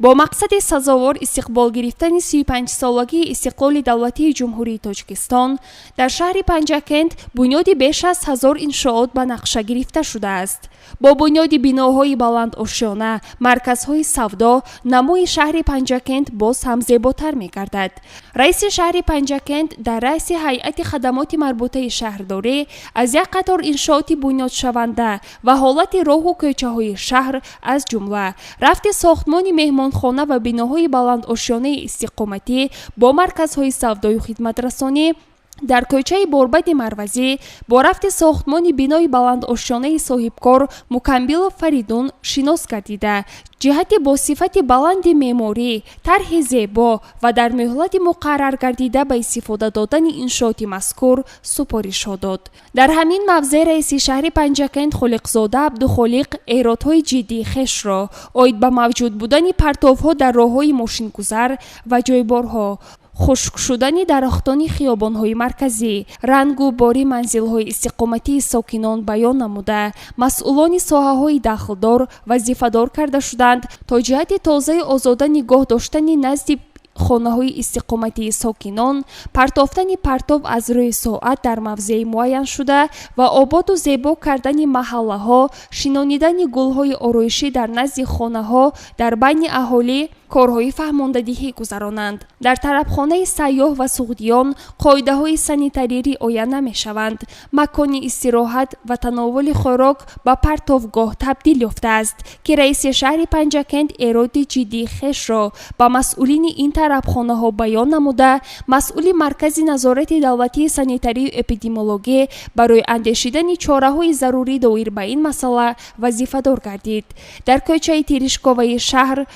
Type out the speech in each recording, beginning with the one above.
با مقصد سزاوار استقبال گرفتن 35 سالگی استقلال دولتی جمهوری تاجیکستان در شهر پنجکند بنیاد بیش از 1000 انشاءات به نقشه گرفته شده است. با بنیاد بناهای بلند آشیانه، مرکزهای سودا، نمای شهر پنجکند باز هم زیباتر می‌گردد. رئیس شهر پنجکند در رأس هیئت خدمات مربوطه شهرداری از یک قطار انشاءات بنیاد شونده و حالت راه و کوچه‌های شهر از جمله رفت ساختمان مهمانخانه و بناهای بلند آشیانه استقامتی با مرکزهای سودای و خدمترسانی در کوچه بوربد مروزی با رفت ساختمان بنای بلند آشیانه صاحبکار مکمل و فریدون شناس گردیده جهت با صفت بلند معماری، طرح زیبا و در مهلت مقرر گردیده به استفاده دادن انشاءات مذکور سپارش داد. در همین موضع رئیس شهر پنجکند خالقزاده عبدالخالق ایرادهای جدی خویش را عاید به موجود بودن پرتوها در راههای ماشینگذر و جایبارها، خشک شدن درختان خیابان‌های مرکزی، رنگ و باری منزل‌های استقامتی ساکنان بیان نموده، مسئولان ساحه‌های دخلدار وظیفه‌دار کرده شدند تا جهت تازه آزاده نگاه داشتن نزد خانه‌های استقامتی ساکنان، پرتافتن پرتاب از روی ساعت در موضع معین شده و آباد و زیبا کردن محله‌ها، شنانیدن گل‌های آرایشی در نزد خانه‌ها در بین اهالی کارهای فهماندهی گذرانند. در طرفخانه سیاح و سعودیان قاعده‌های سانیتری رعایت نمی‌شوند. مکان استراحت و تناول خوراک به پرتوگاه تبدیل یافته است که رئیس شهر پنجکند ایراد جدی خویش را به مسئولین این طرفخانه‌ها بیان نموده، مسئول مرکز نظارت دولتی سانیتری و اپیدمیولوژی برای اندیشیدن چاره‌های ضروری دایر به این مسئله وظیفه‌دار گردید. در کوچه تیرشکاوی شهر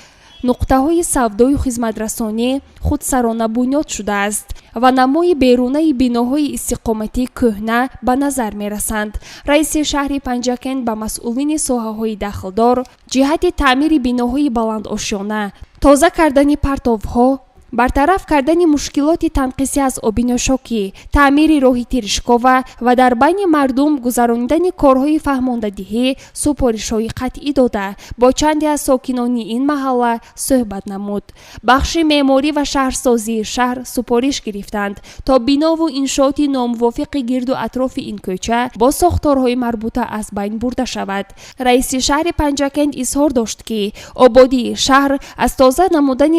نقطه‌های سودای و خدمترسانی خودسرانه بنیاد شده است و نمای بیرونی بناهای استقامتی کهنه به نظر می رسند. رئیس شهر پنجکند به مسئولین ساحه‌های دخلدار جهت تعمیر بناهای بلند آشیانه، تازه کردن پرتوها، برطرف کردن مشکلات تنقیصی از آبیناشاکی، تعمیر راه تیرشکاوه و در بین مردم گذراندن کارهای فهماندهی سپارش‌های قطعی داده با چندی از ساکنان این محله صحبت نمود. بخش معماری و شهرسازی شهر سپارش گرفتند تا بنا و انشاءات ناموافق گرد و اطراف این کوچه با ساختارهای مربوطه از بین برده شود. رئیس شهر پنجکند اظهار داشت که آبادی شهر از تازه نمودن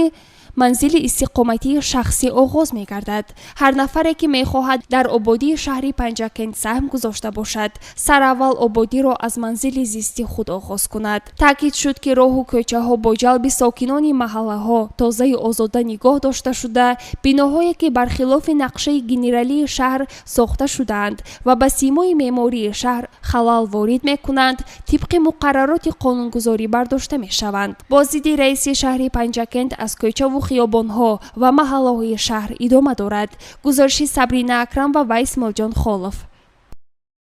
منزل استقامتی شخصی آغاز می گردد. هر نفری که می خواهد در آبادی شهر پنجکند سهم گذاشته باشد، سر اول آبادی را از منزل زیستی خود آغاز کند. تاکید شد که راه و کوچه ها با جلب ساکنان محله ها تازه آزاده نگاه داشته شده، بناهایی که برخلاف نقشه گنرالی شهر ساخته شدند و به سیمای معماری شهر خلل وارد می کنند، طبق مقررات قانونگذاری برداشته می شوند. بازدید رئیس شهر پنجکند از کوچه و خیابان‌ها و محله‌های شهر ادامه دارد. گزارش صبرینا اکرم و ویس مرجان خالف.